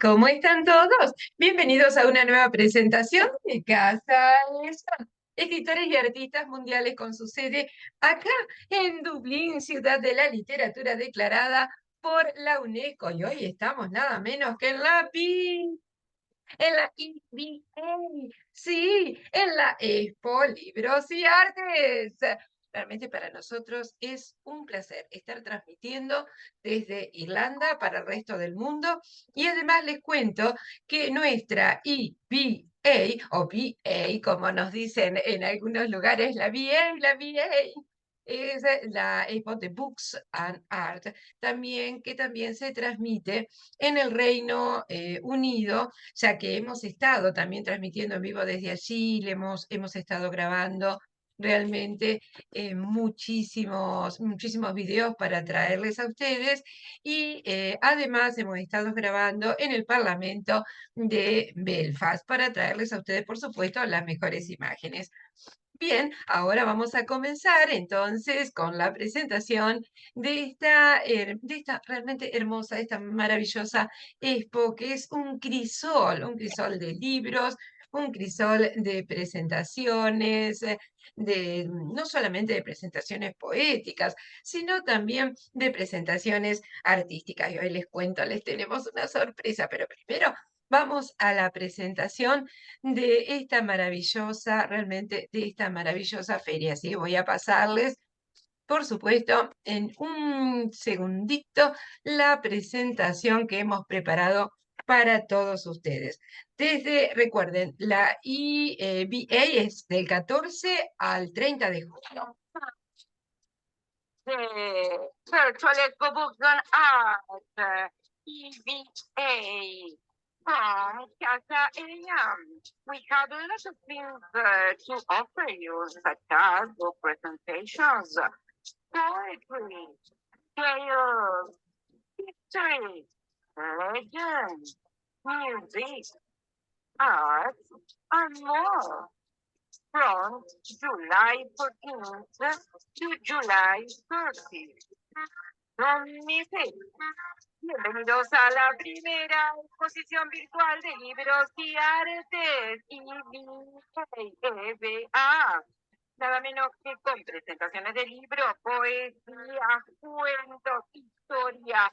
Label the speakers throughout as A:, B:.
A: ¿Cómo están todos? Bienvenidos a una nueva presentación de Casa Son, escritores y artistas mundiales con su sede acá en Dublín, ciudad de la literatura declarada por la UNESCO. Y hoy estamos nada menos que en la EBA, sí, en la Expo Libros y Artes. Realmente para nosotros es un placer estar transmitiendo desde Irlanda para el resto del mundo. Y además les cuento que nuestra EBA, o BA, como nos dicen en algunos lugares, la BA, es la Expo de Books and Art, que también se transmite en el Reino Unido, ya que hemos estado también transmitiendo en vivo desde allí, hemos estado grabando realmente muchísimos videos para traerles a ustedes y además hemos estado grabando en el Parlamento de Belfast para traerles a ustedes, por supuesto, las mejores imágenes. Bien, ahora vamos a comenzar entonces con la presentación de esta realmente hermosa, esta maravillosa expo, que es un crisol de libros, un crisol de presentaciones, no solamente de presentaciones poéticas, sino también de presentaciones artísticas. Y hoy les cuento, les tenemos una sorpresa, pero primero vamos a la presentación de esta maravillosa, realmente de esta maravillosa feria. Así voy a pasarles, por supuesto, en un segundito, la presentación que hemos preparado para todos ustedes. Recuerden, la EBA es del 14 al 30 de junio. The Virtual Expo Books on Art, EVA, from Casa AM. We have a lot of things to offer you, such as book presentations, poetry, tales, history, legends, music, art, and more. From July 14th to July 30th. Bienvenidos a la primera exposición virtual de libros y artes EBA. Nada menos que con presentaciones de libros, poesía, cuentos, historia,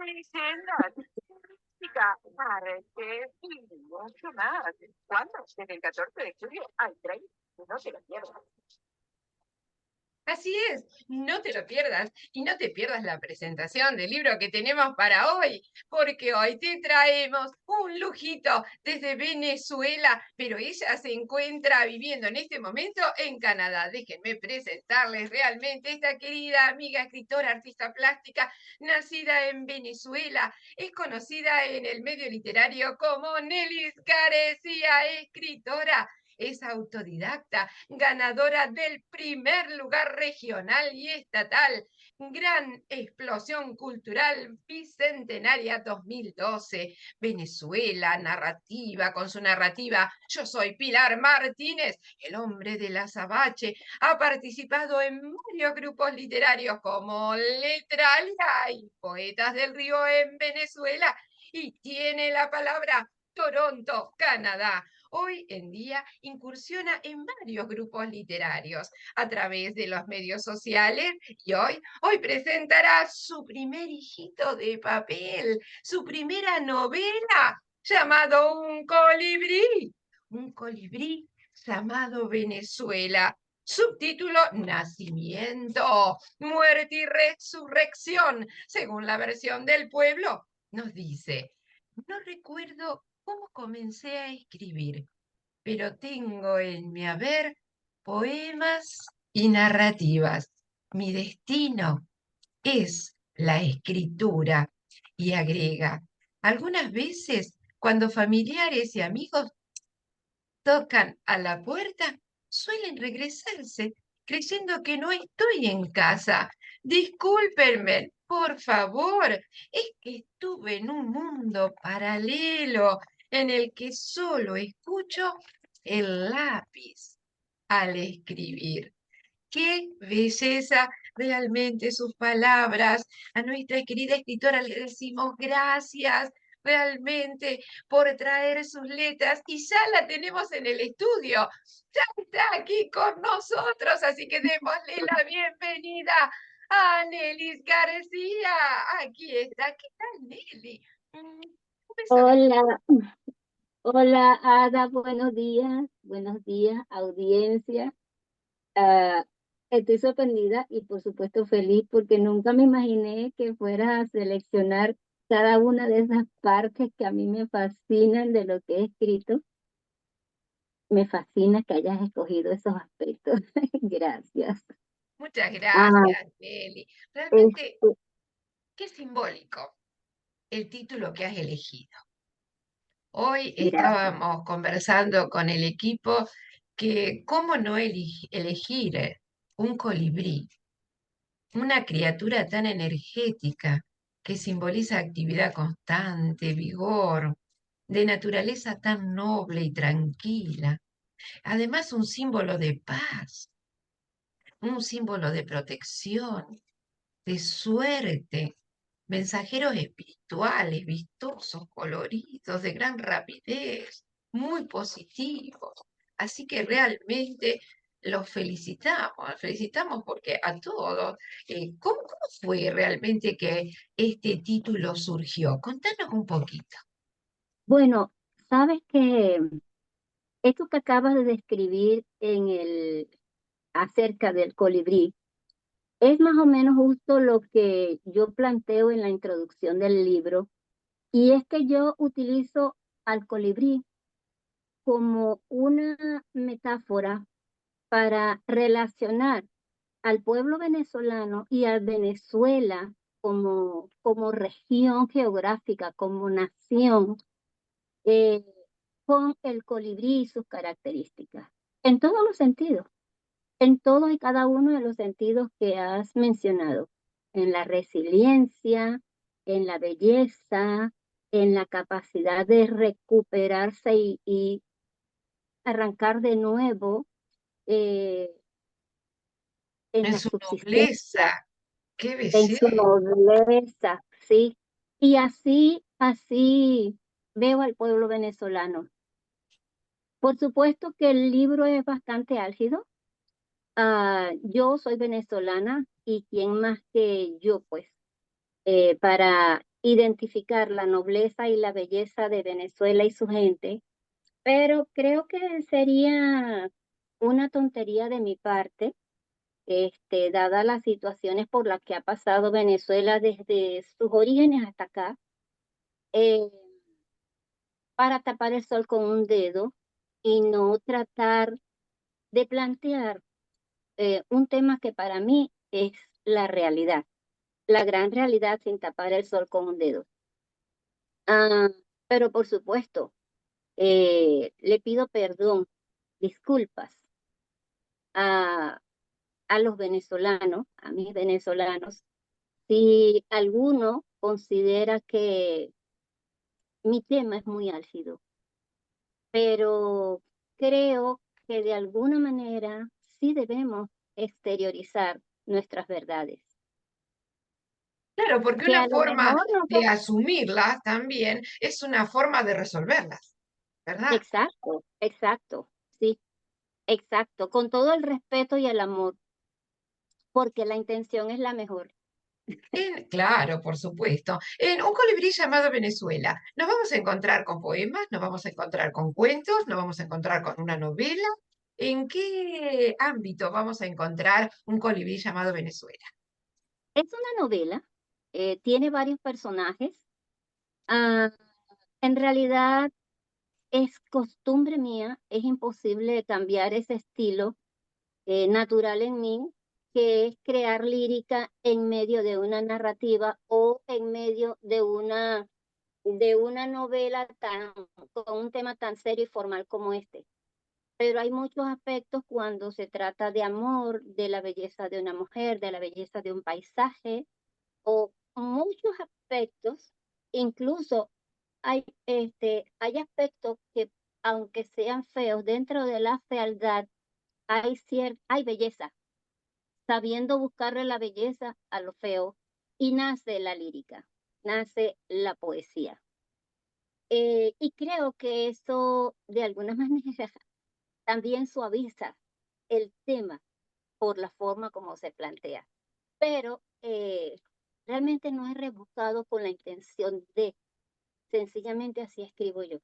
A: leyendas, música, arte y mucho más. ¿Cuándo? Desde el 14 de julio al 30. No te lo pierdas. Así es, no te lo pierdas y no te pierdas la presentación del libro que tenemos para hoy, porque hoy te traemos un lujito desde Venezuela, pero ella se encuentra viviendo en este momento en Canadá. Déjenme presentarles realmente esta querida amiga, escritora, artista plástica, nacida en Venezuela, es conocida en el medio literario como Nelis Carecía, escritora. Es autodidacta, ganadora del primer lugar regional y estatal. Gran explosión cultural bicentenaria 2012. Venezuela, narrativa, con su narrativa Yo soy Pilar Martínez, el hombre de la azabache. Ha participado en varios grupos literarios como Letralia y Poetas del Río en Venezuela y tiene la palabra Toronto, Canadá. Hoy en día incursiona en varios grupos literarios a través de los medios sociales y hoy presentará su primer hijito de papel, su primera novela llamado un colibrí llamado Venezuela. Subtítulo Nacimiento, Muerte y Resurrección, según la versión del pueblo. Nos dice, no recuerdo cómo comencé a escribir, pero tengo en mi haber poemas y narrativas. Mi destino es la escritura. Y agrega, algunas veces cuando familiares y amigos tocan a la puerta, suelen regresarse creyendo que no estoy en casa. Discúlpenme, por favor, es que estuve en un mundo paralelo en el que solo escucho el lápiz al escribir. Qué belleza realmente sus palabras. A nuestra querida escritora le decimos gracias realmente por traer sus letras y ya la tenemos en el estudio. Ya está aquí con nosotros, así que démosle la bienvenida a Nelis García. Aquí está. ¿Qué tal, Nelly? Un beso de...
B: Hola, hola Ada, buenos días, audiencia. Ah, Estoy sorprendida y por supuesto feliz porque nunca me imaginé que fueras a seleccionar cada una de esas partes que a mí me fascinan de lo que he escrito. Me fascina que hayas escogido esos aspectos. Gracias.
A: Muchas
B: Ah,
A: gracias, Nelly. Realmente,
B: este,
A: qué simbólico el título que has elegido. Hoy
B: gracias.
A: estábamos conversando con el equipo que cómo no elegir un colibrí, una criatura tan energética que simboliza actividad constante, vigor, de naturaleza tan noble y tranquila. Además, un símbolo de paz, un símbolo de protección, de suerte, mensajeros espirituales, vistosos, coloridos, de gran rapidez, muy positivos. Así que realmente los felicitamos porque a todos, ¿cómo fue realmente que este título surgió? Contanos un poquito.
B: Bueno, sabes que esto que acabas de describir acerca del colibrí, es más o menos justo lo que yo planteo en la introducción del libro, y es que yo utilizo al colibrí como una metáfora para relacionar al pueblo venezolano y a Venezuela como región geográfica, como nación, eh, con el colibrí y sus características, en todos los sentidos. En todos y cada uno de los sentidos que has mencionado, en la resiliencia, en la belleza, en la capacidad de recuperarse y arrancar de nuevo, eh, en
A: En
B: la
A: su
B: subsistencia,
A: nobleza, qué
B: en
A: belleza.
B: su nobleza, ¿sí? Y así veo al pueblo venezolano. Por supuesto que el libro es bastante álgido. Yo soy venezolana y quién más que yo, pues, para identificar la nobleza y la belleza de Venezuela y su gente, pero creo que sería una tontería de mi parte, dada las situaciones por las que ha pasado Venezuela desde sus orígenes hasta acá, eh, para tapar el sol con un dedo y no tratar de plantear un tema que para mí es la realidad, la gran realidad sin tapar el sol con un dedo. Ah, pero por supuesto, le pido perdón, disculpas a, a los venezolanos, a mis venezolanos, si alguno considera que mi tema es muy álgido, pero creo que de alguna manera sí debemos exteriorizar nuestras verdades.
A: Claro, porque
B: Que
A: una
B: a lo
A: forma
B: mejor no
A: de
B: son
A: asumirlas también es una forma de resolverlas, ¿verdad?
B: exacto, exacto, sí, exacto, con todo el respeto y el amor, porque la intención es la mejor.
A: Claro, por supuesto. En Un colibrí llamado Venezuela, nos vamos a encontrar con poemas, nos vamos a encontrar con cuentos, nos vamos a encontrar con una novela. ¿En qué ámbito vamos a encontrar Un colibrí llamado Venezuela?
B: Es una novela, tiene varios personajes. Ah, en realidad es costumbre mía, es imposible cambiar ese estilo natural en mí, que es crear lírica en medio de una narrativa o en medio de una novela con un tema tan serio y formal como este. Pero hay muchos aspectos cuando se trata de amor, de la belleza de una mujer, de la belleza de un paisaje, o muchos aspectos, incluso hay aspectos que, aunque sean feos, dentro de la fealdad hay belleza, sabiendo buscarle la belleza a lo feo, y nace la lírica, nace la poesía. Y creo que eso de alguna manera también suaviza el tema por la forma como se plantea. Pero realmente no es rebuscado con la intención de, sencillamente así escribo yo.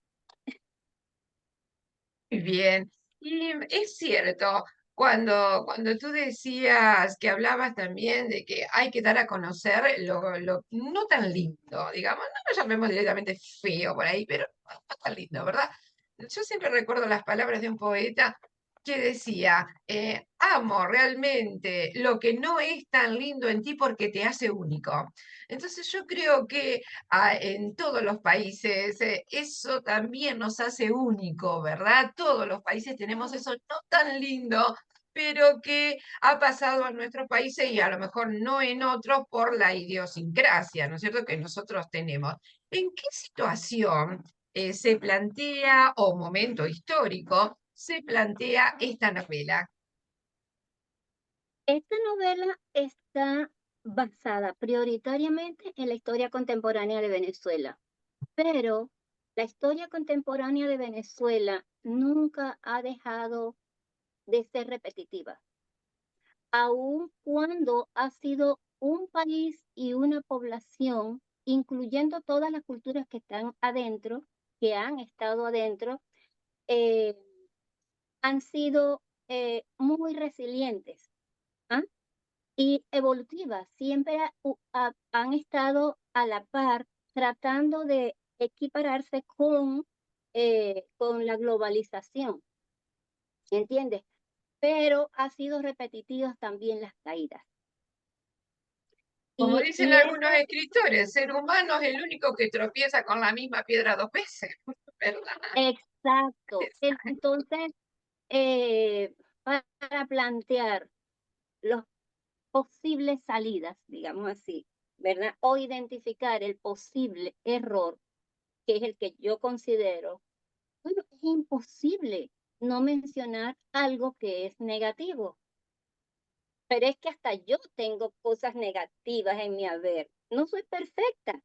A: Muy bien. Y es cierto, cuando tú decías que hablabas también de que hay que dar a conocer lo no tan lindo, digamos, no lo llamemos directamente feo por ahí, pero no tan lindo, ¿verdad? Yo siempre recuerdo las palabras de un poeta que decía, amo realmente lo que no es tan lindo en ti porque te hace único. Entonces yo creo que en todos los países eso también nos hace único, ¿verdad? Todos los países tenemos eso no tan lindo, pero que ha pasado a nuestros países y a lo mejor no en otros por la idiosincrasia, ¿no es cierto?, que nosotros tenemos. ¿En qué situación se plantea, o momento histórico, se plantea esta novela?
B: Esta novela está basada prioritariamente en la historia contemporánea de Venezuela, pero la historia contemporánea de Venezuela nunca ha dejado de ser repetitiva, aun cuando ha sido un país y una población, incluyendo todas las culturas que están adentro, que han estado adentro, eh, han sido muy resilientes, ¿ah? Y evolutivas, siempre han estado a la par tratando de equipararse con la globalización, ¿entiendes? Pero ha sido repetitivas también las caídas.
A: Como
B: Y,
A: dicen
B: y
A: algunos
B: eso,
A: escritores, ser humano es el único que tropieza con la misma piedra dos veces, ¿verdad?
B: exacto. Entonces, eh, para plantear las posibles salidas, digamos así, ¿verdad? O identificar el posible error, que es el que yo considero, bueno, es imposible no mencionar algo que es negativo, pero es que hasta yo tengo cosas negativas en mi haber. No soy perfecta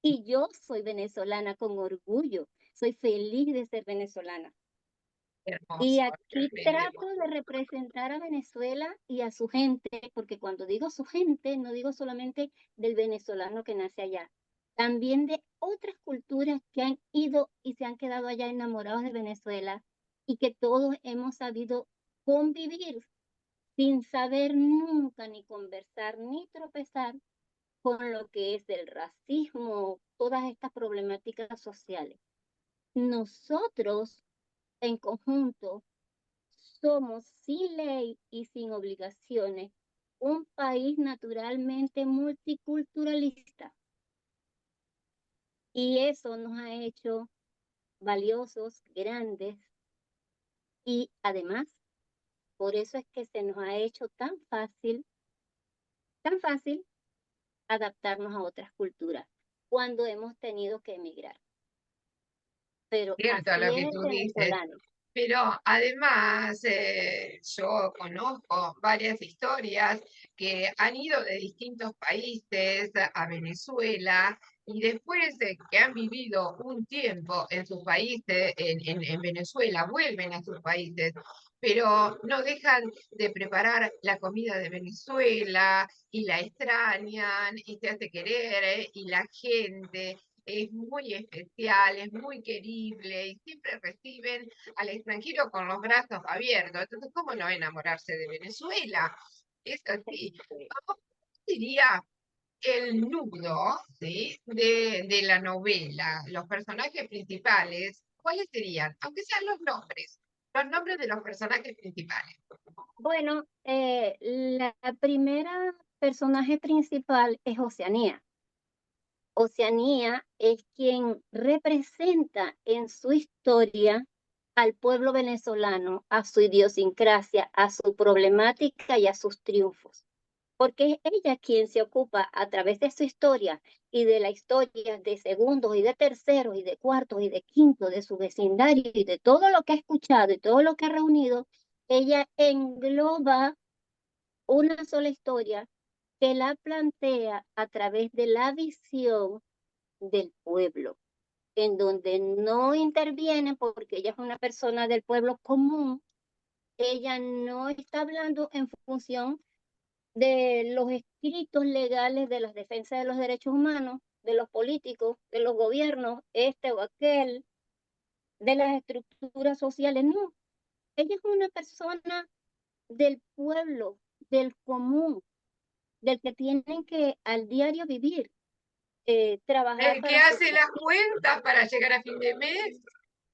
B: y yo soy venezolana con orgullo. Soy feliz de ser venezolana. Y
A: Hermoso,
B: aquí
A: realmente.
B: trato de representar a Venezuela y a su gente, porque cuando digo su gente, no digo solamente del venezolano que nace allá, también de otras culturas que han ido y se han quedado allá enamorados de Venezuela y que todos hemos sabido convivir sin saber nunca ni conversar ni tropezar con lo que es el racismo, todas estas problemáticas sociales. Nosotros en conjunto somos sin ley y sin obligaciones un país naturalmente multiculturalista y eso nos ha hecho valiosos, grandes y además por eso es que se nos ha hecho tan fácil adaptarnos a otras culturas cuando hemos tenido que emigrar. Pero
A: Cierto
B: así
A: lo
B: es
A: que
B: el
A: tú dices.
B: venezolano.
A: Pero además, yo conozco varias historias que han ido de distintos países a Venezuela y después de que han vivido un tiempo en sus países, en Venezuela, vuelven a sus países, pero no dejan de preparar la comida de Venezuela y la extrañan y se hace querer, y la gente es muy especial, es muy querible y siempre reciben al extranjero con los brazos abiertos. Entonces, ¿cómo no enamorarse de Venezuela? Es así. ¿Cómo sería el nudo, ¿sí?, de la novela? Los personajes principales, ¿cuáles serían? Aunque sean los nombres de los personajes principales.
B: Bueno, la primera personaje principal es Oceanía. Oceanía es quien representa en su historia al pueblo venezolano, a su idiosincrasia, a su problemática y a sus triunfos. Porque es ella quien se ocupa a través de su historia y de la historia de segundos y de terceros y de cuartos y de quintos de su vecindario y de todo lo que ha escuchado y todo lo que ha reunido, ella engloba una sola historia que la plantea a través de la visión del pueblo. en donde no interviene porque ella es una persona del pueblo común, ella no está hablando en función de los escritos legales de las defensas de los derechos humanos, de los políticos, de los gobiernos, este o aquel, de las estructuras sociales, no. Ella es una persona del pueblo, del común, del que tienen que al diario vivir, trabajar
A: El que
B: para
A: hace
B: sostener.
A: las cuentas para llegar a fin de mes.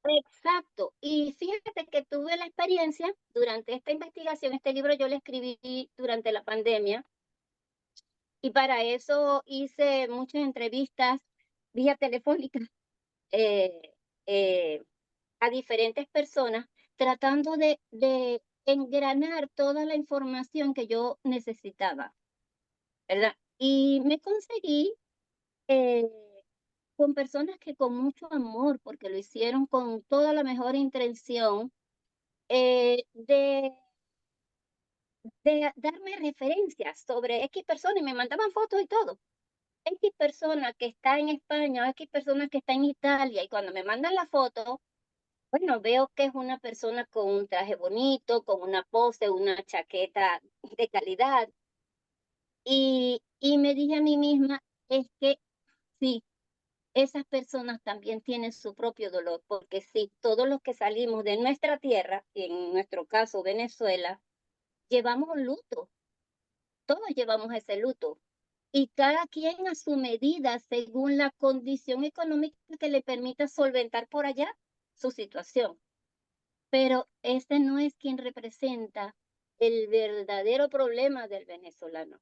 B: Exacto. Y fíjate que tuve la experiencia durante esta investigación, este libro yo lo escribí durante la pandemia y para eso hice muchas entrevistas vía telefónica eh, eh, a diferentes personas tratando de engranar toda la información que yo necesitaba, ¿verdad? Y me conseguí eh, con personas que con mucho amor, porque lo hicieron con toda la mejor intención, eh, de, de darme referencias sobre X persona y me mandaban fotos y todo. X persona que está en España, X persona que está en Italia, y cuando me mandan la foto, bueno, veo que es una persona con un traje bonito, con una pose, una chaqueta de calidad. Y me dije a mí misma, es que sí, esas personas también tienen su propio dolor, porque sí, todos los que salimos de nuestra tierra, y en nuestro caso Venezuela, llevamos un luto, todos llevamos ese luto. Y cada quien a su medida, según la condición económica que le permita solventar por allá su situación. Pero ese no es quien representa el verdadero problema del venezolano.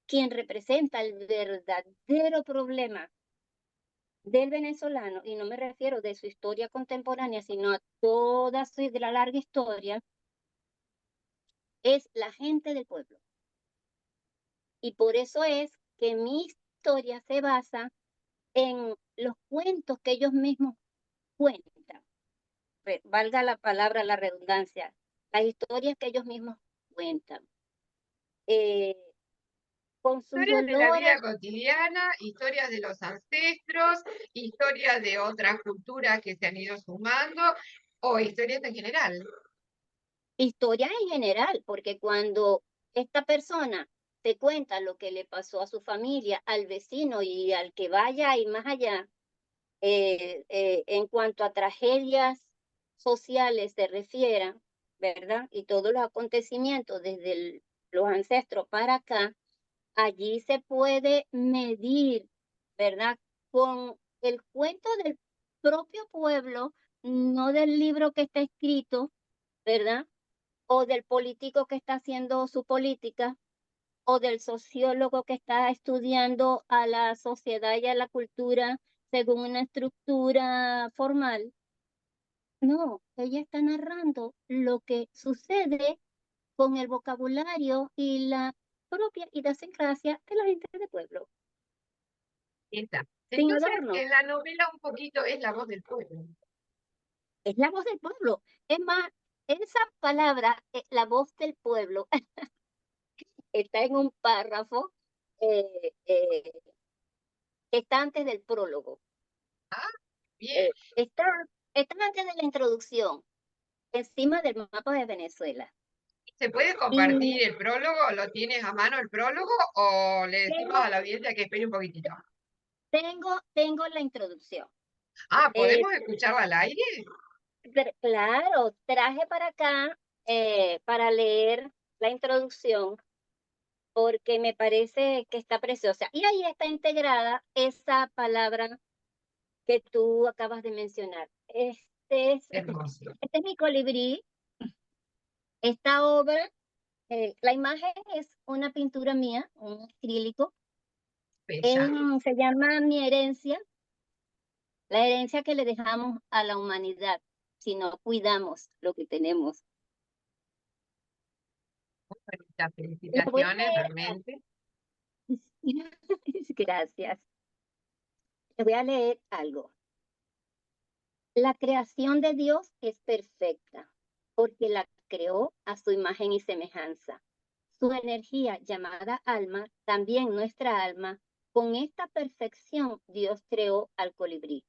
B: Quien representa el verdadero problema del venezolano, y no me refiero de su historia contemporánea, sino a toda su larga historia, es la gente del pueblo. Y por eso es que mi historia se basa en los cuentos que ellos mismos cuentan. Valga la palabra, la redundancia, las historias que ellos mismos cuentan. Eh, con sus
A: Historias de la
B: dolores,
A: vida cotidiana, historias de los ancestros, historias de otras culturas que se han ido sumando, o historias en general.
B: historias en general, porque cuando esta persona te cuenta lo que le pasó a su familia, al vecino y al que vaya y más allá, en cuanto a tragedias sociales se refiera, ¿verdad? Y todos los acontecimientos desde los ancestros para acá, allí se puede medir, ¿verdad? Con el cuento del propio pueblo, no del libro que está escrito, ¿verdad? O del político que está haciendo su política, o del sociólogo que está estudiando a la sociedad y a la cultura según una estructura formal. No, ella está narrando lo que sucede con el vocabulario y la propia idiosincrasia de la gente del pueblo,
A: Está.
B: sin
A: Entonces,
B: adorno.
A: en la novela un poquito es la voz del pueblo.
B: Es la voz del pueblo. Es más, esa palabra, la voz del pueblo, está en un párrafo eh, eh, que está antes del prólogo.
A: Ah, bien.
B: Eh, está, está antes de la introducción, encima del mapa de Venezuela.
A: ¿Se puede
B: Y
A: compartir el prólogo? ¿Lo tienes a mano el prólogo o le decimos
B: tengo,
A: a la audiencia que espere un poquitito?
B: tengo la introducción.
A: Ah,
B: Eh,
A: ¿podemos escucharla al aire?
B: claro, traje para acá para leer la introducción porque me parece que está preciosa. Y ahí está integrada esa palabra que tú acabas de mencionar.
A: Hermoso.
B: Este es mi colibrí. Esta obra, la imagen es una pintura mía, un acrílico.
A: Bella.
B: Se llama Mi herencia, la herencia que le dejamos a la humanidad si no cuidamos lo que tenemos.
A: Bonita.
B: Le voy a
A: Felicitaciones,
B: leer,
A: realmente.
B: gracias, le voy a leer algo. La creación de Dios es perfecta, porque la creó a su imagen y semejanza. Su energía, llamada alma, también nuestra alma, con esta perfección Dios creó al colibrí.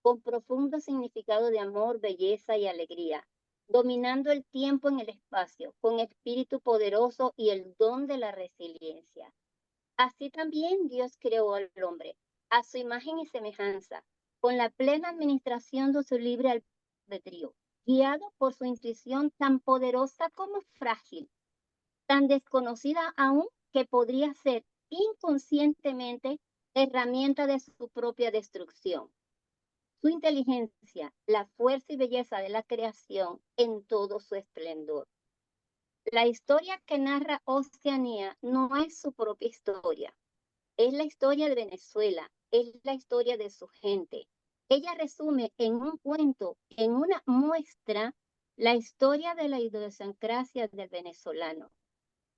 B: con profundo significado de amor, belleza y alegría, dominando el tiempo en el espacio, con espíritu poderoso y el don de la resiliencia. Así también Dios creó al hombre, a su imagen y semejanza, con la plena administración de su libre albedrío, guiado por su intuición tan poderosa como frágil, tan desconocida aún que podría ser inconscientemente herramienta de su propia destrucción. Su inteligencia, la fuerza y belleza de la creación en todo su esplendor. La historia que narra Oceanía no es su propia historia, es la historia de Venezuela, es la historia de su gente. Ella resume en un cuento, en una muestra, la historia de la idiosincrasia del venezolano,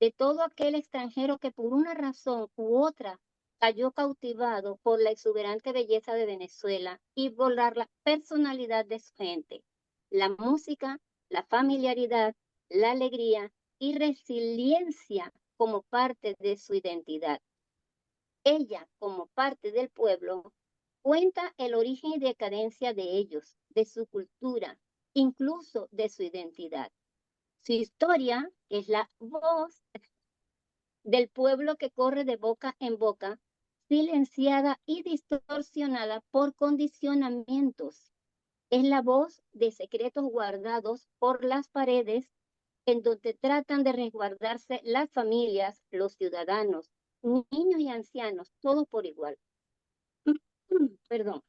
B: de todo aquel extranjero que por una razón u otra cayó cautivado por la exuberante belleza de Venezuela y por la personalidad de su gente, la música, la familiaridad, la alegría y resiliencia como parte de su identidad. Ella, como parte del pueblo, cuenta el origen y decadencia de ellos, de su cultura, incluso de su identidad. Su historia es la voz del pueblo que corre de boca en boca, silenciada y distorsionada por condicionamientos. Es la voz de secretos guardados por las paredes en donde tratan de resguardarse las familias, los ciudadanos, niños y ancianos, todos por igual. Perdón.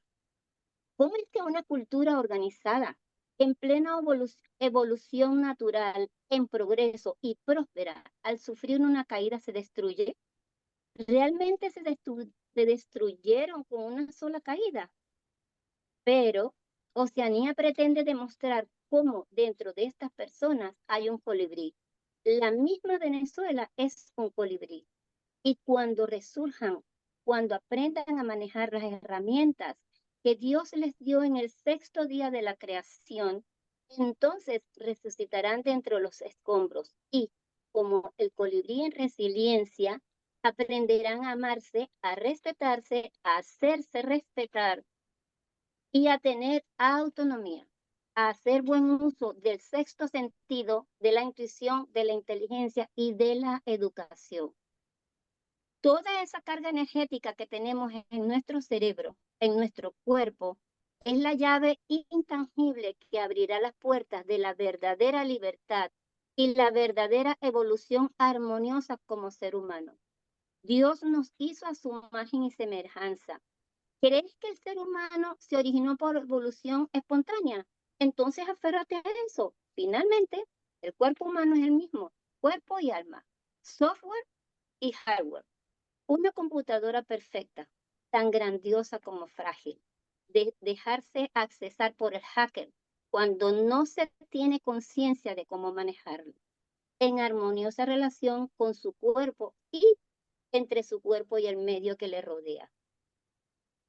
B: ¿Cómo es que una cultura organizada, en plena evolución natural, en progreso y próspera, al sufrir una caída se destruye? ¿Realmente se destruyeron con una sola caída? Pero Oceanía pretende demostrar cómo dentro de estas personas hay un colibrí. La misma Venezuela es un colibrí. Y cuando resurjan, cuando aprendan a manejar las herramientas que Dios les dio en el sexto día de la creación, entonces resucitarán de entre los escombros y, como el colibrí en resiliencia, aprenderán a amarse, a respetarse, a hacerse respetar y a tener autonomía, a hacer buen uso del sexto sentido, de la intuición, de la inteligencia y de la educación. Toda esa carga energética que tenemos en nuestro cerebro, en nuestro cuerpo, es la llave intangible que abrirá las puertas de la verdadera libertad y la verdadera evolución armoniosa como ser humano. Dios nos hizo a su imagen y semejanza. ¿Crees que el ser humano se originó por evolución espontánea? Entonces aférrate a eso. Finalmente, el cuerpo humano es el mismo, cuerpo y alma, software y hardware. Una computadora perfecta, tan grandiosa como frágil, de dejarse accesar por el hacker cuando no se tiene conciencia de cómo manejarlo, en armoniosa relación con su cuerpo y entre su cuerpo y el medio que le rodea.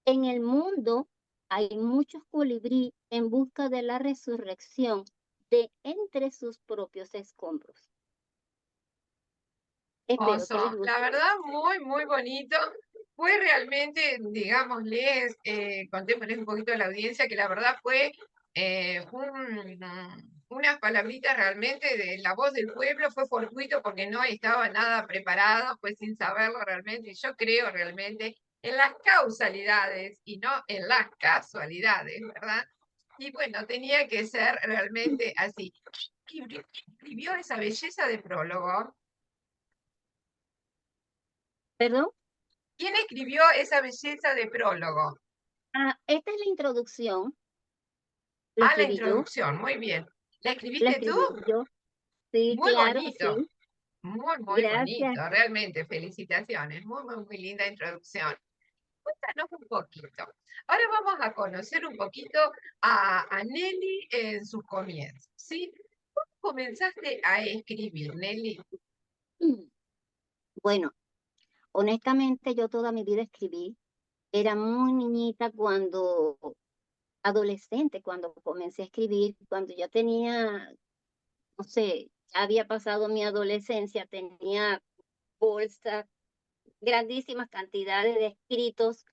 B: En el mundo hay muchos colibrí en busca de la resurrección de entre sus propios escombros. Espero que les
A: Oso, la
B: guste.
A: verdad, muy, muy bonito. Fue realmente, digámosles, contémosles un poquito a la audiencia, que la verdad fue unas palabritas realmente de la voz del pueblo, fue fortuito porque no estaba nada preparado, fue sin saberlo realmente. Yo creo realmente en las causalidades y no en las casualidades, ¿verdad? Y bueno, tenía que ser realmente así. ¿Quién escribió esa belleza de prólogo?
B: ¿Perdón?
A: ¿Quién escribió esa belleza de prólogo?
B: Esta es la introducción, la
A: Ah, la
B: escribí yo,
A: introducción, muy bien. ¿La
B: la
A: escribiste tú?
B: escribí yo. Sí,
A: Muy
B: claro,
A: bonito,
B: sí.
A: muy, muy
B: Gracias.
A: bonito, realmente, felicitaciones, muy, muy, muy linda introducción. Cuéntanos un poquito. Ahora vamos a conocer un poquito a Nelly en sus comienzos, ¿sí? ¿Cómo comenzaste a escribir, Nelly?
B: Mm. Bueno, honestamente yo toda mi vida escribí. Era muy niñita cuando, adolescente, cuando comencé a escribir, cuando ya tenía, no sé, ya había pasado mi adolescencia, tenía bolsas, grandísimas cantidades de escritos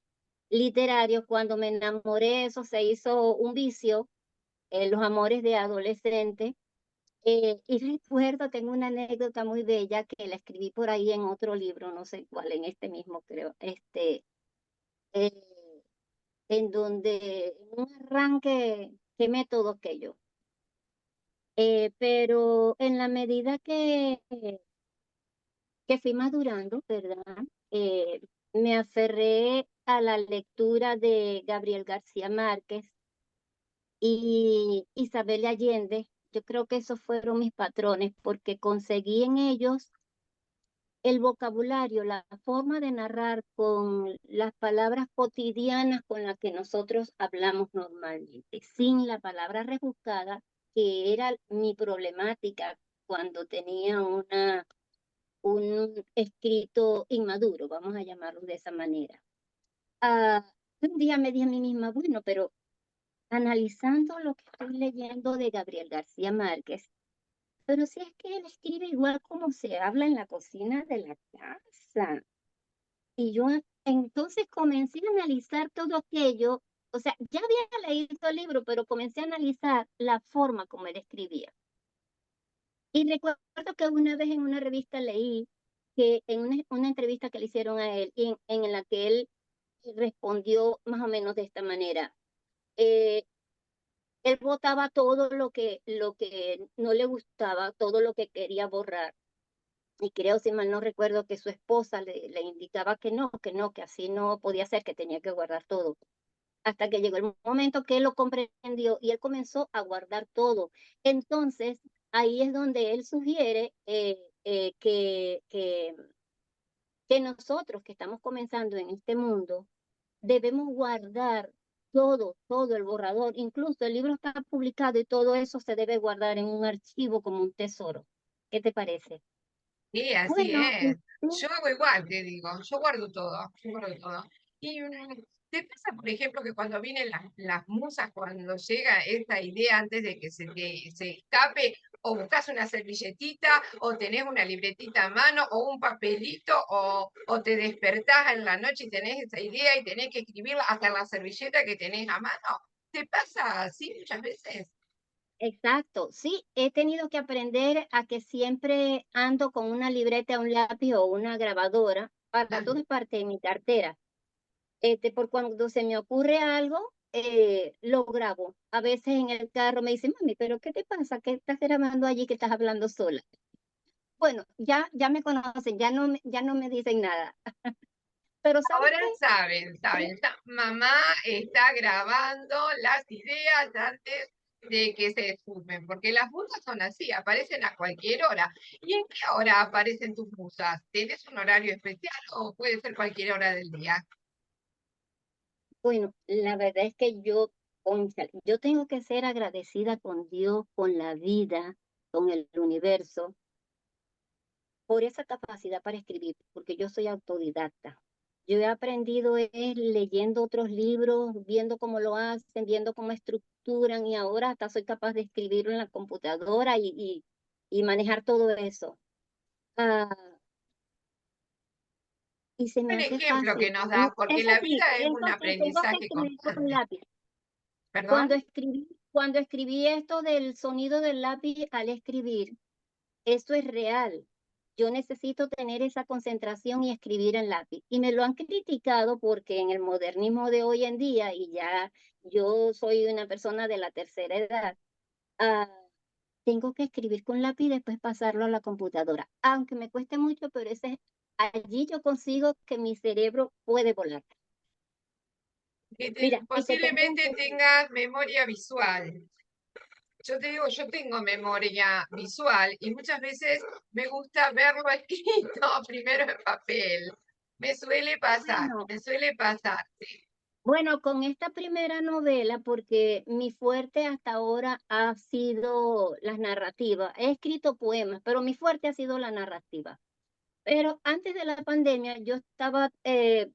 B: literarios. Cuando me enamoré, eso se hizo un vicio, los amores de adolescente. Y recuerdo, tengo una anécdota muy bella que la escribí por ahí en otro libro, no sé cuál, en este mismo creo, eh, en donde en un arranque quemé todo aquello. Pero en la medida que fui madurando, ¿verdad? Me aferré a la lectura de Gabriel García Márquez y Isabel Allende. Yo creo que esos fueron mis patrones porque conseguí en ellos el vocabulario, la forma de narrar con las palabras cotidianas con las que nosotros hablamos normalmente, sin la palabra rebuscada, que era mi problemática cuando tenía un escrito inmaduro, vamos a llamarlo de esa manera. Un día me dije a mí misma, bueno, pero analizando lo que estoy leyendo de Gabriel García Márquez, pero si es que él escribe igual como se habla en la cocina de la casa. Y yo entonces comencé a analizar todo aquello, o sea, ya había leído el libro, pero comencé a analizar la forma como él escribía. Y recuerdo que una vez en una revista leí que en una entrevista que le hicieron a él, en la que él respondió más o menos de esta manera. eh, Él votaba todo lo que no le gustaba, todo lo que quería borrar. Y creo, si mal no recuerdo, que su esposa le indicaba que no, que así no podía ser, que tenía que guardar todo. Hasta que llegó el momento que él lo comprendió y él comenzó a guardar todo. Entonces, ahí es donde él sugiere que nosotros que estamos comenzando en este mundo, debemos guardar todo, todo el borrador. Incluso el libro está publicado y todo eso se debe guardar en un archivo como un tesoro. ¿Qué te parece?
A: Sí, así
B: Bueno,
A: es. Yo hago igual, te digo, yo guardo todo, yo guardo todo. Y te pasa, por ejemplo, que cuando vienen las musas, cuando llega esta idea antes de que se escape, o buscas una servilletita, o tenés una libretita a mano, o un papelito, o te despertás en la noche y tenés esa idea y tenés que escribirla hasta en la servilleta que tenés a mano. ¿Te pasa así muchas veces?
B: exacto. Sí, he tenido que aprender a que siempre ando con una libreta, un lápiz o una grabadora para todas partes en mi cartera. Por cuando se me ocurre algo, lo grabo. A veces en el carro me dicen, mami, pero ¿qué te pasa? ¿Qué estás grabando allí que estás hablando sola? Bueno, ya me conocen, ya no me dicen nada. Pero ¿sabes
A: Ahora
B: qué?
A: saben, mamá está grabando las ideas antes de que se esfumen, porque las musas son así, aparecen a cualquier hora. ¿Y en qué hora aparecen tus musas? ¿Tienes un horario especial o puede ser cualquier hora del día?
B: Bueno, la verdad es que cónchale, yo tengo que ser agradecida con Dios, con la vida, con el universo, por esa capacidad para escribir, porque yo soy autodidacta. Yo he aprendido leyendo otros libros, viendo cómo lo hacen, viendo cómo estructuran y ahora hasta soy capaz de escribirlo en la computadora y manejar todo eso. Ah, y se me
A: Un
B: hace
A: ejemplo que
B: fácil.
A: nos das, porque la vida es
B: Eso
A: un
B: sí, tengo que
A: aprendizaje
B: escribir con
A: constante.
B: lápiz.
A: ¿Perdón?
B: Cuando escribí esto del sonido del lápiz al escribir, esto es real. Yo necesito tener esa concentración y escribir en lápiz. Y me lo han criticado porque en el modernismo de hoy en día, y ya yo soy una persona de la tercera edad, ah, tengo que escribir con lápiz y después pasarlo a la computadora. Aunque me cueste mucho, pero allí yo consigo que mi cerebro puede volar.
A: Que
B: Mira, y te tengo un
A: posiblemente tengas memoria visual. Yo te digo, yo tengo memoria visual y muchas veces me gusta verlo escrito primero en papel.
B: bueno.
A: Me suele pasar.
B: Bueno, con esta primera novela, porque mi fuerte hasta ahora ha sido las narrativas. He escrito poemas, pero mi fuerte ha sido la narrativa. Pero antes de la pandemia, yo estaba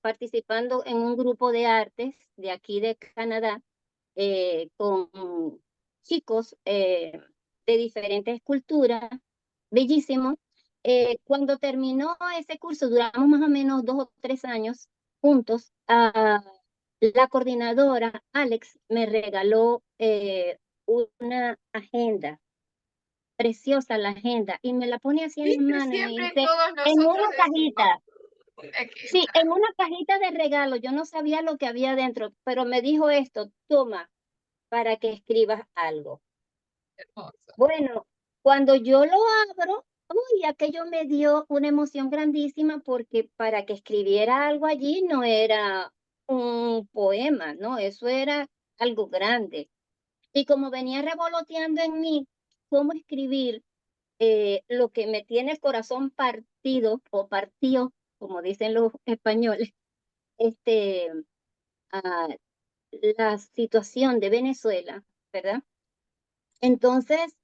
B: participando en un grupo de artes de aquí de Canadá, con chicos de diferentes culturas, bellísimos. Cuando terminó ese curso, duramos más o menos 2 o 3 años juntos. La coordinadora, Alex, me regaló una agenda, preciosa la agenda, y me la pone así en las
A: ¿Viste?
B: manos y me
A: Siempre
B: dice,
A: todos
B: en
A: nosotros
B: una
A: decimos
B: cajita,
A: una
B: sí,
A: agenda.
B: en una cajita de regalo, yo no sabía lo que había dentro, pero me dijo esto, toma, para que escribas algo.
A: Hermoso.
B: Bueno, cuando yo lo abro, uy, aquello me dio una emoción grandísima porque para que escribiera algo allí no era un poema, ¿no? Eso era algo grande. Y como venía revoloteando en mí cómo escribir lo que me tiene el corazón partido o partido, como dicen los españoles, este, ah, la situación de Venezuela, ¿verdad? Entonces,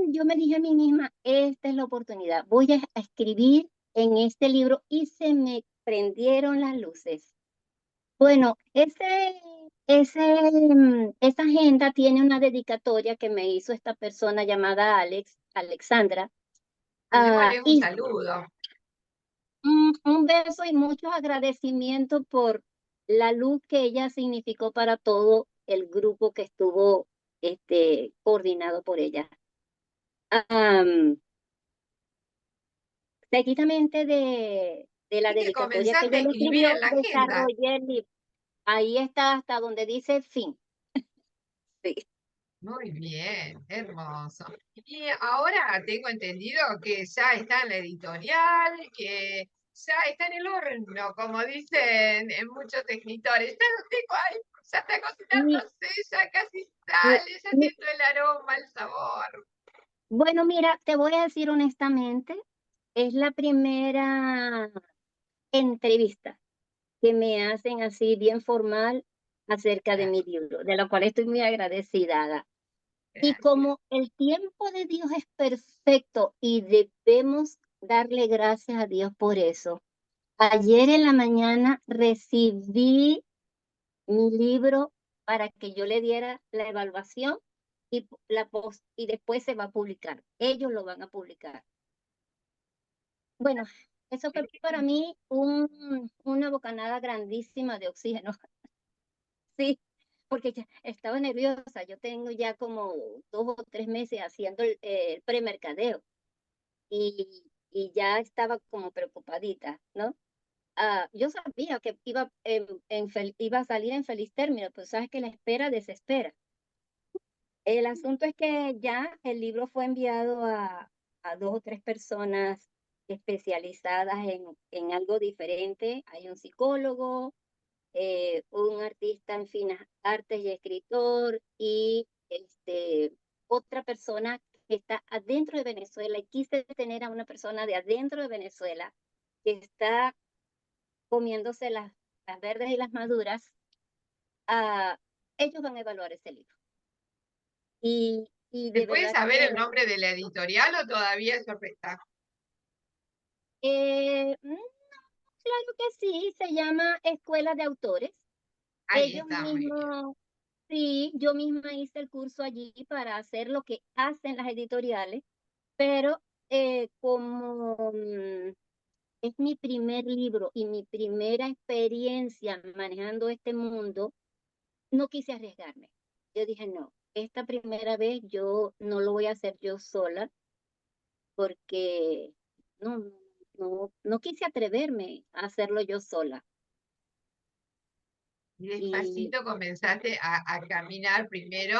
B: yo me dije a mí misma, esta es la oportunidad, voy a escribir en este libro y se me prendieron las luces. Bueno, esa agenda tiene una dedicatoria que me hizo esta persona llamada Alexandra,
A: Mandémosle un
B: y
A: saludo.
B: un beso y muchos agradecimientos por la luz que ella significó para todo el grupo que estuvo coordinado por ella. Am, Seguidamente de la
A: Y que
B: dedicatoria que
A: comenzaste a
B: ella le
A: escribir
B: escribió,
A: en la agenda.
B: desarrollé el libro. Ahí está hasta donde dice fin. Sí.
A: Muy bien, hermoso. Y ahora tengo entendido que ya está en la editorial, que ya está en el horno, como dicen en muchos escritores. Ya lo tengo ahí, ya está
B: Mi-
A: cocinándose, ya casi
B: mi-
A: sale, ya
B: mi-
A: siento el aroma, el sabor.
B: bueno, mira, te voy a decir honestamente, es la primera entrevista que me hacen así bien formal acerca de mi libro, de la cual estoy muy agradecida. Y
A: Gracias.
B: como el tiempo de Dios es perfecto y debemos darle gracias a Dios por eso, ayer en la mañana recibí mi libro para que yo le diera la evaluación y después se va a publicar. Ellos lo van a publicar. Bueno, eso fue para mí una bocanada grandísima de oxígeno. Sí, porque ya estaba nerviosa. Yo tengo ya como 2 o 3 meses haciendo el premercadeo y ya estaba como preocupadita, ¿no? Yo sabía que iba a salir en feliz término, pues sabes que la espera desespera. El asunto es que ya el libro fue enviado a 2 o 3 personas especializadas en algo diferente. Hay un psicólogo, un artista en finas artes y escritor, y otra persona que está adentro de Venezuela, y quise tener a una persona de adentro de Venezuela que está comiéndose las verdes y las maduras. ah, Ellos van a evaluar ese libro. Y
A: ¿Se
B: de
A: puede
B: verdad
A: saber
B: que
A: el nombre de la editorial o todavía es sorpresa?
B: no, claro que sí, se llama Escuela de Autores.
A: Ahí
B: Ellos
A: está, muy bien.
B: mismos, sí, yo misma hice el curso allí para hacer lo que hacen las editoriales, pero como es mi primer libro y mi primera experiencia manejando este mundo, no quise arriesgarme. Yo dije, no, esta primera vez yo no lo voy a hacer yo sola porque no, no quise atreverme a hacerlo yo sola.
A: Y
B: Y
A: despacito comenzaste a caminar primero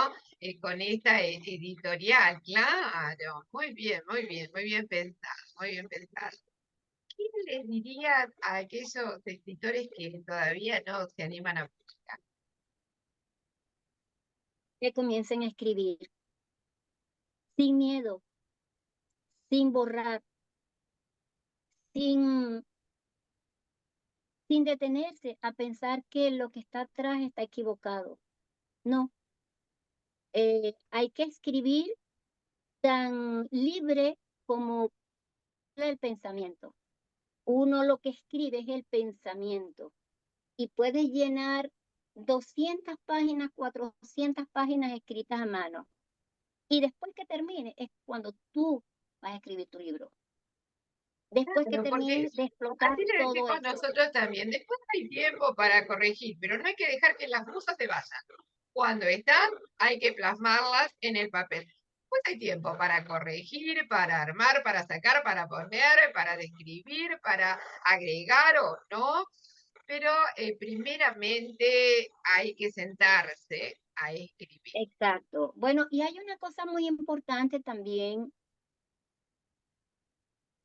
A: con esta editorial, claro. Muy bien, muy bien pensado, muy bien pensado. ¿Qué les dirías a aquellos escritores que todavía no se animan a publicar?
B: que comiencen a escribir sin miedo, sin borrar, sin, sin detenerse a pensar que lo que está atrás está equivocado. No, hay que escribir tan libre como el pensamiento. Uno lo que escribe es el pensamiento y puedes llenar 200 páginas, 400 páginas escritas a mano. Y después que termine es cuando tú vas a escribir tu libro. después que
A: Claro, porque
B: termine de explotar
A: así le
B: todo
A: decimos
B: eso.
A: nosotros también. Después hay tiempo para corregir, pero no hay que dejar que las musas se vayan. Cuando están, hay que plasmarlas en el papel. Después hay tiempo para corregir, para armar, para sacar, para poner, para describir, para agregar o no. Pero primeramente hay que sentarse a escribir.
B: Exacto. Bueno, y hay una cosa muy importante también,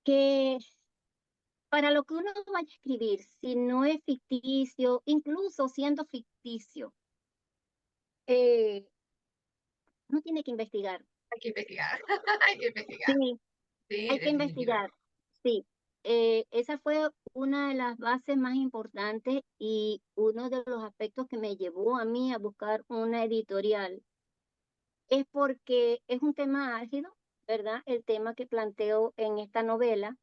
B: que para lo que uno vaya a escribir, si no es ficticio, incluso siendo ficticio, eh, uno tiene que investigar.
A: Hay que investigar, hay que investigar.
B: Sí,
A: Sí,
B: hay que
A: definitivamente.
B: investigar. Sí, esa fue una de las bases más importantes y uno de los aspectos que me llevó a mí a buscar una editorial es porque es un tema álgido, ¿verdad? El tema que planteo en esta novela.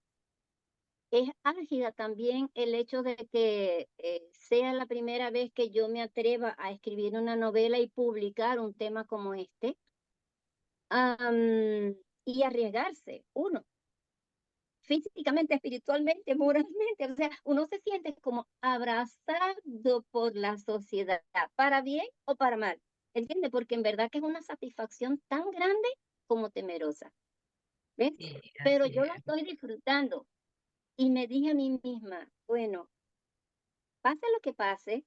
B: Es álgida también el hecho de que sea la primera vez que yo me atreva a escribir una novela y publicar un tema como este, y arriesgarse, uno, físicamente, espiritualmente, moralmente, o sea, uno se siente como abrazado por la sociedad, para bien o para mal, ¿entiendes? Porque en verdad que es una satisfacción tan grande como temerosa, ¿ves?
A: Sí,
B: Pero
A: así
B: yo lo
A: es.
B: estoy disfrutando y me dije a mí misma, bueno, pase lo que pase,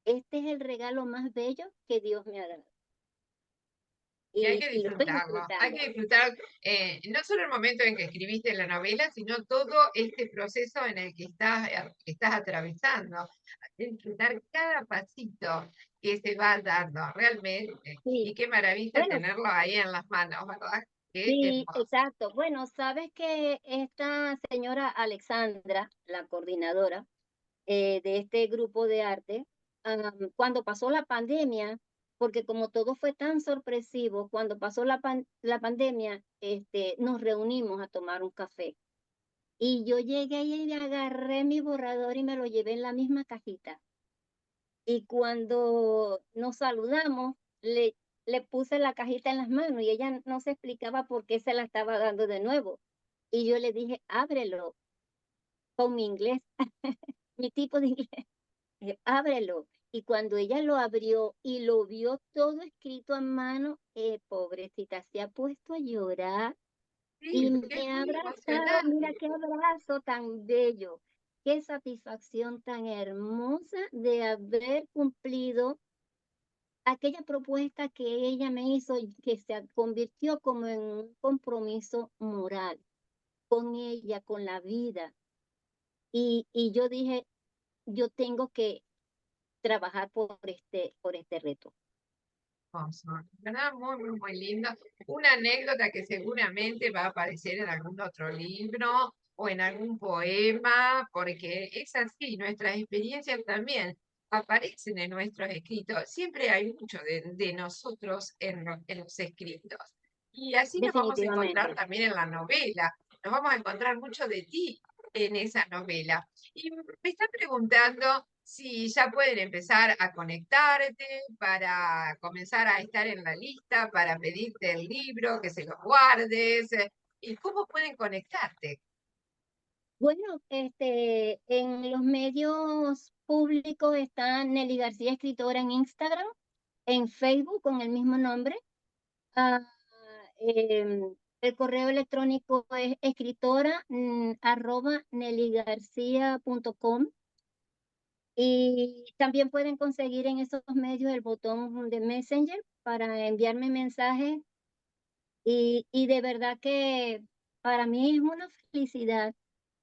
B: este es el regalo más bello que Dios me ha dado.
A: Y hay que
B: Y lo estoy
A: disfrutarlo, hay
B: disfrutando.
A: que disfrutar no solo el momento en que escribiste la novela, sino todo este proceso en el que estás atravesando. Hay que disfrutar cada pasito que se va dando, realmente.
B: Sí,
A: Y qué maravilla
B: bueno,
A: tenerlo ahí en las manos, ¿verdad? Qué
B: sí,
A: hermoso.
B: exacto. Bueno, sabes que esta señora Alexandra, la coordinadora de este grupo de arte, cuando pasó la pandemia, porque como todo fue tan sorpresivo, cuando pasó la pandemia, nos reunimos a tomar un café. Y yo llegué y agarré mi borrador y me lo llevé en la misma cajita. Y cuando nos saludamos, le puse la cajita en las manos y ella no se explicaba por qué se la estaba dando de nuevo. Y yo le dije, ábrelo con mi inglés, mi tipo de inglés, ábrelo. Y cuando ella lo abrió y lo vio todo escrito a mano, pobrecita, se ha puesto a llorar
A: Sí,
B: y
A: porque es
B: me ha
A: muy
B: abrazado. Mira
A: emocionante.
B: qué abrazo tan bello, qué satisfacción tan hermosa de haber cumplido aquella propuesta que ella me hizo y que se convirtió como en un compromiso moral con ella, con la vida. Y yo dije, yo tengo que trabajar por este reto.
A: Hermoso, ¿verdad? Muy, muy, muy lindo. Una anécdota que seguramente va a aparecer en algún otro libro o en algún poema, porque es así, nuestras experiencias también aparecen en nuestros escritos. Siempre hay mucho de nosotros en los escritos. Y así nos vamos a encontrar
B: Definitivamente.
A: también en la novela. Nos vamos a encontrar mucho de ti en esa novela. Y me están preguntando si ya pueden empezar a conectarte para comenzar a estar en la lista, para pedirte el libro, que se lo guardes, y cómo pueden conectarte.
B: Bueno, en los medios públicos está Nelly García, escritora en Instagram, en Facebook con el mismo nombre. Ah, el correo electrónico es escritora arroba nellygarcia.com. Y también pueden conseguir en esos medios el botón de Messenger para enviarme mensajes. Y de verdad que para mí es una felicidad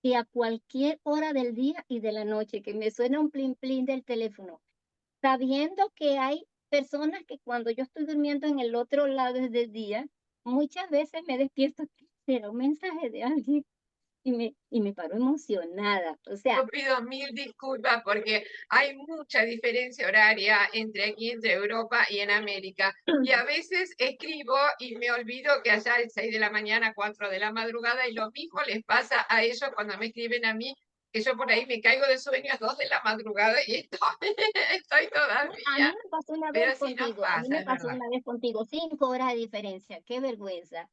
B: que a cualquier hora del día y de la noche que me suena un plin plin del teléfono, sabiendo que hay personas que cuando yo estoy durmiendo en el otro lado del día, muchas veces me despierto, será un mensaje de alguien y me paro emocionada. O sea,
A: Yo pido mil disculpas porque hay mucha diferencia horaria entre Europa y en América. Y a veces escribo y me olvido que allá es 6 de la mañana, 4 de la madrugada, y lo mismo les pasa a ellos cuando me escriben a mí. que yo por ahí me caigo de sueño a 2 de la madrugada y estoy
B: A mí
A: todavía,
B: me pasó una
A: pero
B: vez
A: sí nos
B: contigo, a mí
A: pasa,
B: me
A: es
B: pasó
A: verdad.
B: una vez contigo, 5 horas de diferencia, qué vergüenza.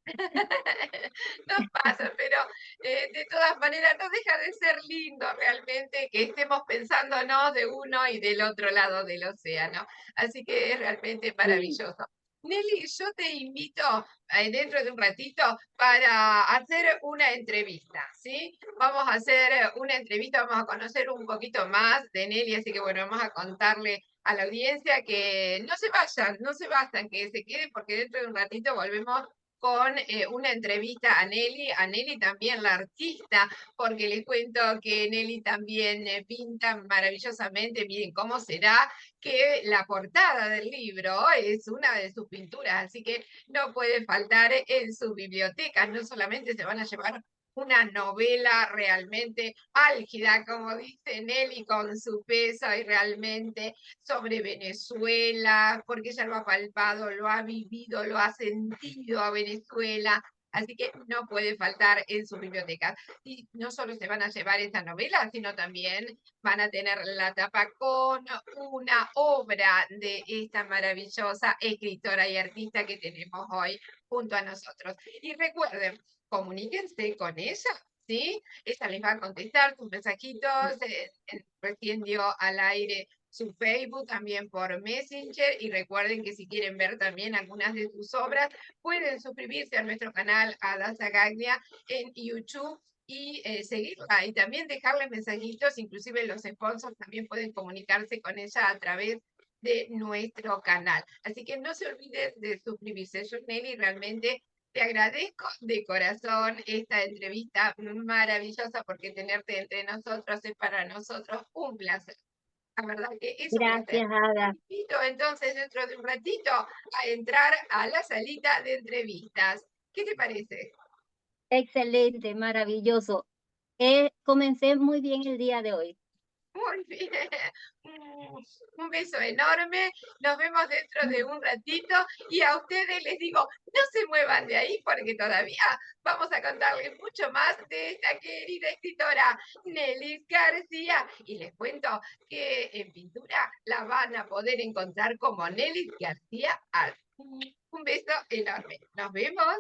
A: Nos pasa, pero de todas maneras no deja de ser lindo realmente que estemos pensándonos de uno y del otro lado del océano. Así que es realmente
B: Sí.
A: maravilloso. Nelly, yo te invito dentro de un ratito para hacer una entrevista, ¿sí? Vamos a hacer una entrevista, vamos a conocer un poquito más de Nelly, así que bueno, vamos a contarle a la audiencia que no se vayan, no se vayan, que se queden porque dentro de un ratito volvemos con una entrevista a Nelly también la artista, porque les cuento que Nelly también pinta maravillosamente, miren cómo será que la portada del libro es una de sus pinturas, así que no puede faltar en sus bibliotecas, no solamente se van a llevar una novela realmente álgida, como dice Nelly, con su peso y realmente sobre Venezuela, porque ella lo ha palpado, lo ha vivido, lo ha sentido a Venezuela. Así que no puede faltar en sus bibliotecas. Y no solo se van a llevar esta novela, sino también van a tener la tapa con una obra de esta maravillosa escritora y artista que tenemos hoy junto a nosotros. Y recuerden, comuníquense con ella, ¿sí? Ella les va a contestar sus mensajitos, recién dio al aire su Facebook también por Messenger y recuerden que si quieren ver también algunas de sus obras, pueden suscribirse a nuestro canal Adasa Gaglia en YouTube y seguirla y también dejarles mensajitos, inclusive los sponsors también pueden comunicarse con ella a través de nuestro canal. Así que no se olviden de suscribirse. Yo, Nelly, realmente te agradezco de corazón esta entrevista maravillosa porque tenerte entre nosotros es para nosotros un placer. La verdad que es un placer.
B: Gracias, Ada.
A: Te invito entonces dentro de un ratito a entrar a la salita de entrevistas. ¿Qué te parece?
B: Excelente, maravilloso. Comencé muy bien el día de hoy.
A: Muy bien. Un beso enorme. Nos vemos dentro de un ratito. Y a ustedes les digo, no se muevan de ahí porque todavía vamos a contarles mucho más de esta querida escritora Nelly García. Y les cuento que en pintura la van a poder encontrar como Nelly García Art. Un beso enorme. Nos vemos.